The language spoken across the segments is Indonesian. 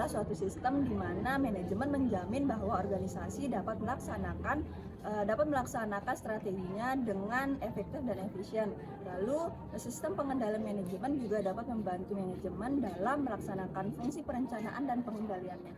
adalah suatu sistem di mana manajemen menjamin bahwa organisasi dapat melaksanakan strateginya dengan efektif dan efisien. Lalu, sistem pengendalian manajemen juga dapat membantu manajemen dalam melaksanakan fungsi perencanaan dan pengendaliannya.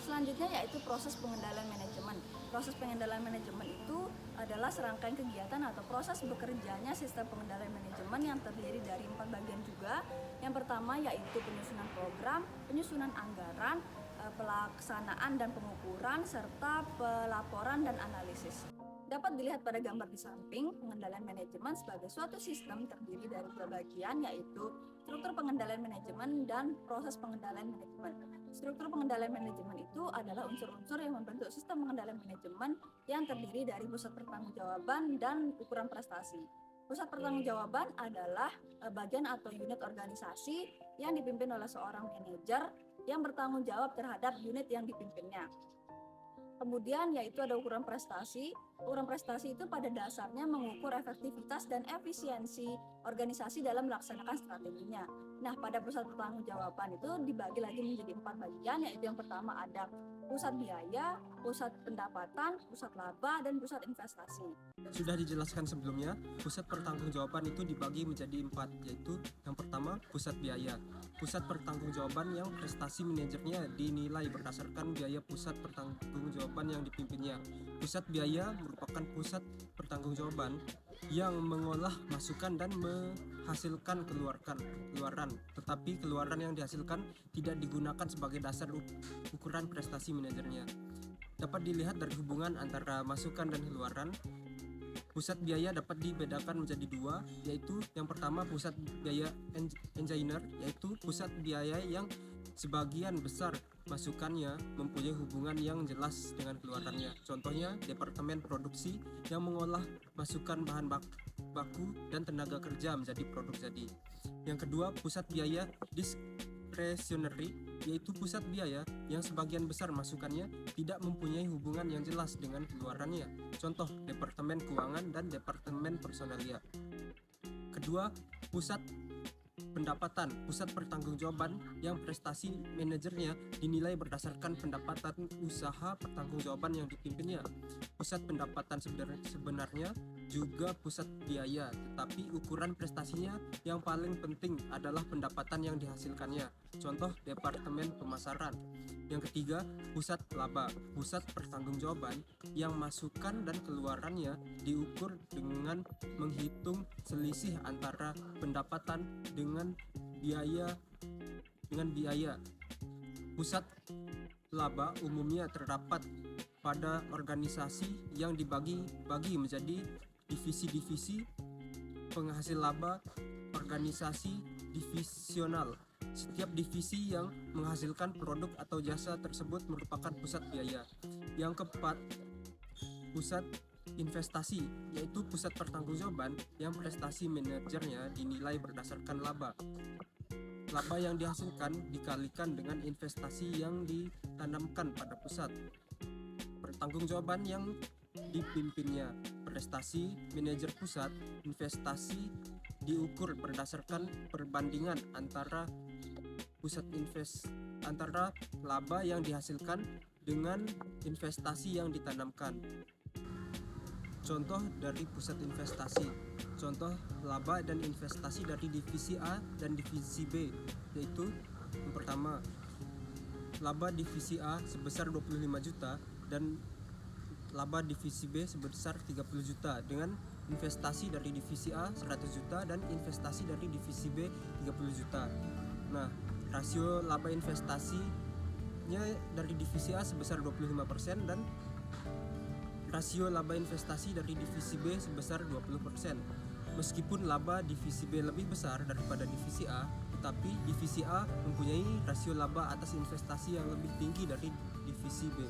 Selanjutnya yaitu proses pengendalian manajemen. Proses pengendalian manajemen itu adalah serangkaian kegiatan atau proses bekerjanya sistem pengendalian manajemen yang terdiri dari 4 bagian juga. Yang pertama yaitu penyusunan program, penyusunan anggaran, pelaksanaan dan pengukuran, serta pelaporan dan analisis. Dapat dilihat pada gambar di samping, pengendalian manajemen sebagai suatu sistem terdiri dari dua bagian, yaitu struktur pengendalian manajemen dan proses pengendalian manajemen. Struktur pengendalian manajemen itu adalah unsur-unsur yang membentuk sistem pengendalian manajemen yang terdiri dari pusat pertanggungjawaban dan ukuran prestasi. Pusat pertanggungjawaban adalah bagian atau unit organisasi yang dipimpin oleh seorang manajer yang bertanggung jawab terhadap unit yang dipimpinnya. Kemudian yaitu ada ukuran prestasi. Ukuran prestasi itu pada dasarnya mengukur efektivitas dan efisiensi organisasi dalam melaksanakan strateginya. Nah, pada pusat pertanggungjawaban itu dibagi lagi menjadi 4 bagian, yaitu yang pertama ada pusat biaya, pusat pendapatan, pusat laba, dan pusat investasi. Sudah dijelaskan sebelumnya, pusat pertanggungjawaban itu dibagi menjadi 4, yaitu yang pertama pusat biaya. Pusat pertanggungjawaban yang prestasi manajernya dinilai berdasarkan biaya pusat pertanggungjawaban yang dipimpinnya. Pusat biaya merupakan pusat pertanggungjawaban yang mengolah masukan dan menghasilkan keluaran, tetapi keluaran yang dihasilkan tidak digunakan sebagai dasar ukuran prestasi manajernya. Dapat dilihat dari hubungan antara masukan dan keluaran. Pusat biaya dapat dibedakan menjadi 2, yaitu yang pertama pusat biaya engineer, yaitu pusat biaya yang sebagian besar masukannya mempunyai hubungan yang jelas dengan keluarannya. Contohnya departemen produksi yang mengolah masukan bahan baku dan tenaga kerja menjadi produk jadi. Yang kedua, pusat biaya discretionary, yaitu pusat biaya yang sebagian besar masukannya tidak mempunyai hubungan yang jelas dengan keluarannya. Contoh departemen keuangan dan departemen personalia. Kedua, pusat pendapatan, pusat pertanggungjawaban yang prestasi manajernya dinilai berdasarkan pendapatan usaha pertanggungjawaban yang dipimpinnya. Pusat pendapatan sebenarnya juga pusat biaya, tetapi ukuran prestasinya yang paling penting adalah pendapatan yang dihasilkannya. Contoh departemen pemasaran. Yang ketiga, pusat laba, pusat pertanggungjawaban yang masukan dan keluarannya diukur dengan menghitung selisih antara pendapatan dengan biaya. Pusat laba umumnya terdapat pada organisasi yang dibagi-bagi menjadi divisi-divisi penghasil laba, organisasi divisional. Setiap divisi yang menghasilkan produk atau jasa tersebut merupakan pusat biaya. Yang keempat, pusat investasi, yaitu pusat pertanggungjawaban yang prestasi manajernya dinilai berdasarkan laba. Laba yang dihasilkan dikalikan dengan investasi yang ditanamkan pada pusat pertanggungjawaban yang dipimpinnya. Prestasi manajer pusat investasi diukur berdasarkan perbandingan antara laba yang dihasilkan dengan investasi yang ditanamkan. Contoh dari pusat investasi. Contoh laba dan investasi dari divisi A dan divisi B, yaitu yang pertama, laba divisi A sebesar 25 juta dan laba divisi B sebesar 30 juta dengan investasi dari divisi A 100 juta dan investasi dari divisi B 30 juta. Nah, rasio laba investasinya dari divisi A sebesar 25% dan rasio laba investasi dari divisi B sebesar 20%. Meskipun laba divisi B lebih besar daripada divisi A, tetapi divisi A mempunyai rasio laba atas investasi yang lebih tinggi dari divisi B.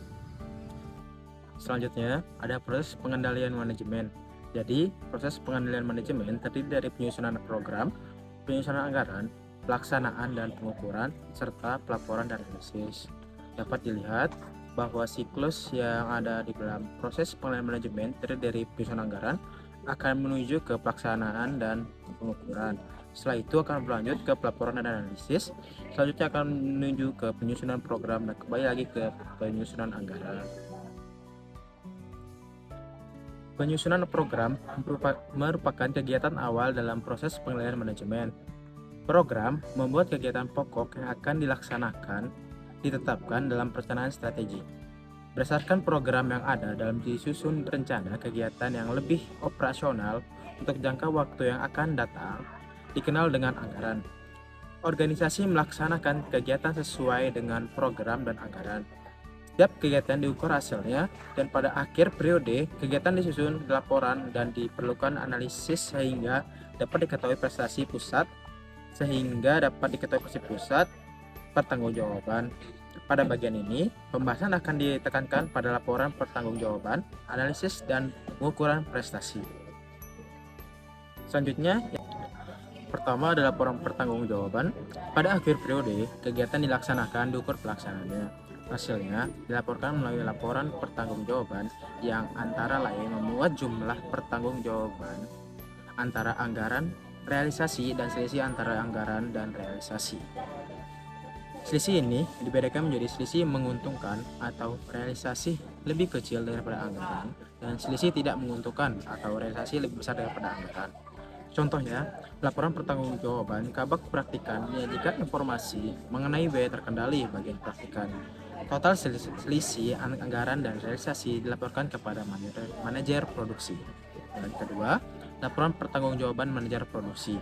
Selanjutnya, ada proses pengendalian manajemen. Jadi, proses pengendalian manajemen terdiri dari penyusunan program, penyusunan anggaran, pelaksanaan dan pengukuran, serta pelaporan dan analisis. Dapat dilihat bahwa siklus yang ada di dalam proses pengendalian manajemen terdiri dari penyusunan anggaran akan menuju ke pelaksanaan dan pengukuran. Setelah itu akan berlanjut ke pelaporan dan analisis. Selanjutnya akan menuju ke penyusunan program dan kembali lagi ke penyusunan anggaran. Penyusunan program merupakan kegiatan awal dalam proses penilaian manajemen. Program membuat kegiatan pokok yang akan dilaksanakan ditetapkan dalam perencanaan strategi. Berdasarkan program yang ada dalam disusun rencana kegiatan yang lebih operasional untuk jangka waktu yang akan datang, dikenal dengan anggaran. Organisasi melaksanakan kegiatan sesuai dengan program dan anggaran. Setiap kegiatan diukur hasilnya, dan pada akhir periode, kegiatan disusun laporan dan diperlukan analisis sehingga dapat diketahui prestasi pusat, pertanggungjawaban. Pada bagian ini, pembahasan akan ditekankan pada laporan pertanggungjawaban, analisis, dan pengukuran prestasi. Selanjutnya, pertama adalah laporan pertanggungjawaban. Pada akhir periode, kegiatan dilaksanakan diukur pelaksanaannya. Hasilnya dilaporkan melalui laporan pertanggungjawaban yang antara lain memuat jumlah pertanggungjawaban antara anggaran, realisasi, dan selisih antara anggaran dan realisasi. Selisih ini dibedakan menjadi selisih menguntungkan atau realisasi lebih kecil daripada anggaran, dan selisih tidak menguntungkan atau realisasi lebih besar daripada anggaran. Contohnya, laporan pertanggungjawaban kabak praktikan menyajikan informasi mengenai biaya terkendali bagian praktikan. Total selisih anggaran dan realisasi dilaporkan kepada manajer produksi. Dan kedua, laporan pertanggungjawaban manajer produksi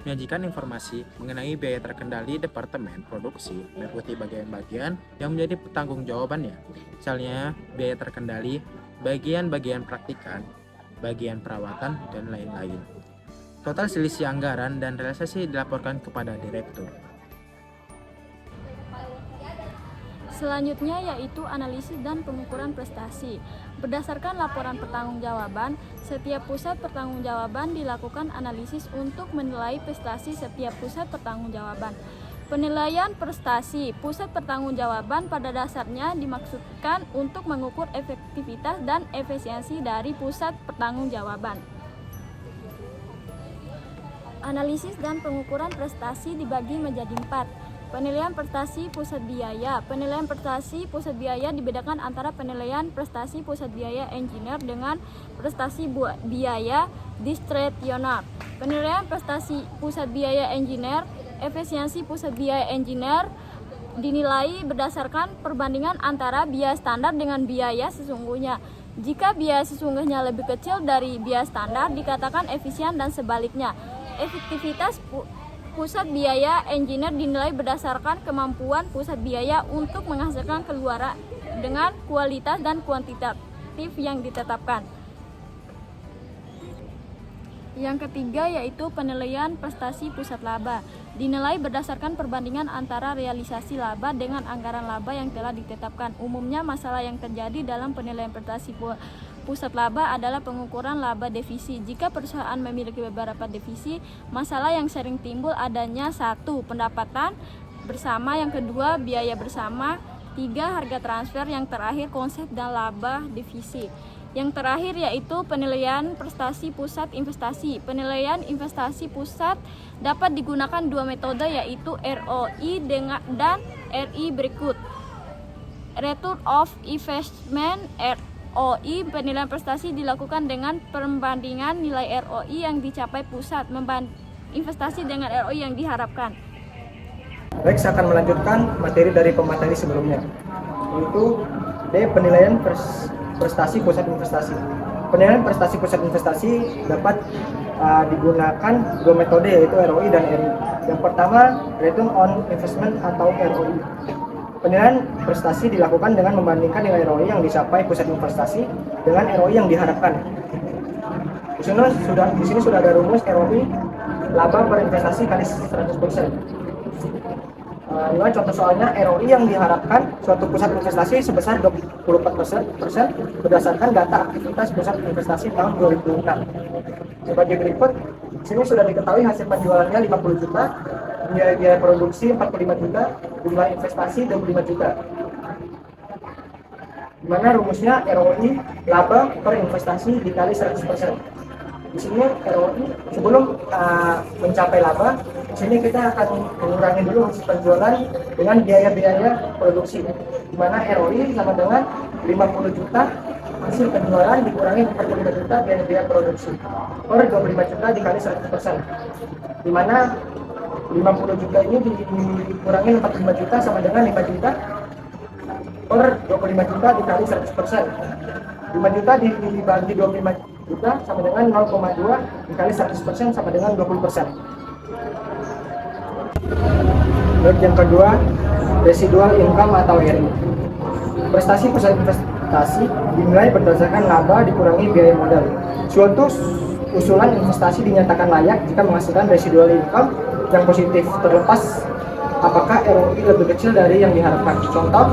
menyajikan informasi mengenai biaya terkendali departemen produksi meliputi bagian-bagian yang menjadi pertanggungjawabannya, misalnya biaya terkendali, bagian-bagian praktikan, bagian perawatan, dan lain-lain. Total selisih anggaran dan realisasi dilaporkan kepada direktur. Selanjutnya yaitu analisis dan pengukuran prestasi. Berdasarkan laporan pertanggungjawaban, setiap pusat pertanggungjawaban dilakukan analisis untuk menilai prestasi setiap pusat pertanggungjawaban. Penilaian prestasi pusat pertanggungjawaban pada dasarnya dimaksudkan untuk mengukur efektivitas dan efisiensi dari pusat pertanggungjawaban. Analisis dan pengukuran prestasi dibagi menjadi 4. Penilaian prestasi pusat biaya. Penilaian prestasi pusat biaya dibedakan antara penilaian prestasi pusat biaya engineer dengan prestasi biaya discretionar. Penilaian prestasi pusat biaya engineer, efisiensi pusat biaya engineer dinilai berdasarkan perbandingan antara biaya standar dengan biaya sesungguhnya. Jika biaya sesungguhnya lebih kecil dari biaya standar, dikatakan efisien, dan sebaliknya. Efektivitas pusat biaya engineer dinilai berdasarkan kemampuan pusat biaya untuk menghasilkan keluaran dengan kualitas dan kuantitatif yang ditetapkan. Yang ketiga yaitu penilaian prestasi pusat laba. Dinilai berdasarkan perbandingan antara realisasi laba dengan anggaran laba yang telah ditetapkan. Umumnya masalah yang terjadi dalam penilaian prestasi pusat laba adalah pengukuran laba defisi. Jika perusahaan memiliki beberapa defisi, masalah yang sering timbul adanya 1. Pendapatan bersama, yang kedua biaya bersama, 3. Harga transfer, yang terakhir konsep dan laba defisi. Yang terakhir yaitu penilaian prestasi pusat investasi. Penilaian investasi pusat dapat digunakan 2 metode yaitu ROI dan RI berikut. Return of Investment. ROI penilaian prestasi dilakukan dengan perbandingan nilai ROI yang dicapai pusat investasi dengan ROI yang diharapkan. Baik, saya akan melanjutkan materi dari pemateri sebelumnya, yaitu penilaian prestasi pusat investasi. Penilaian prestasi pusat investasi dapat digunakan 2 metode yaitu ROI dan RI. Yang pertama, Return on Investment atau ROI. Penilaian prestasi dilakukan dengan membandingkan nilai ROI yang dicapai pusat investasi dengan ROI yang diharapkan. Di sini sudah ada rumus ROI, laba per investasi kali 100%. Contoh soalnya, ROI yang diharapkan suatu pusat investasi sebesar 24% berdasarkan data aktivitas pusat investasi tahun 2006. Sebagai berikut, di sini sudah diketahui hasil penjualannya 50 juta, biaya produksi 45 juta, jumlah investasi 25 juta. Dimana rumusnya ROI laba per investasi dikali 100%. Di sini ROI sebelum mencapai laba, di sini kita akan mengurangi dulu hasil penjualan dengan biaya-biaya produksi. Di mana ROI sama dengan 50 juta hasil penjualan dikurangi 45 juta biaya produksi. Per 25 juta dikali 100%. Di mana 50 juta ini dikurangi 45 juta sama dengan 5 juta per 25 juta dikali 100%. 5 juta dibagi 25 juta sama dengan 0,2 dikali 100% sama dengan 20%. Lalu yang kedua, residual income atau RI. Prestasi pusat investasi dinilai berdasarkan laba dikurangi biaya modal. Suatu usulan investasi dinyatakan layak jika menghasilkan residual income yang positif, terlepas apakah ROI lebih kecil dari yang diharapkan. Contoh,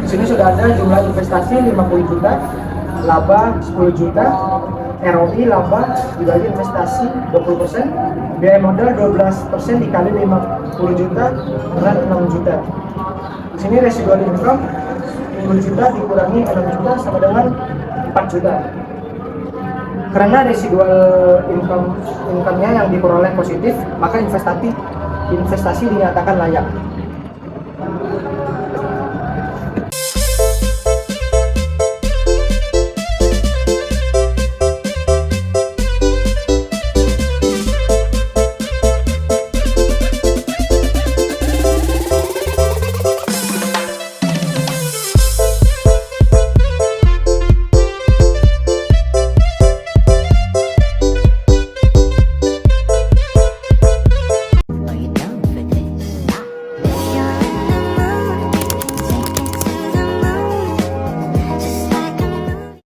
di sini sudah ada jumlah investasi 50 juta, laba 10 juta, ROI laba dibagi investasi 20%, biaya modal 12% dikali 50 juta dengan 6 juta. Di sini residual income 10 juta dikurangi 6 juta sama dengan 4 juta. Karena residual income-nya yang diperoleh positif, maka investasi dinyatakan layak.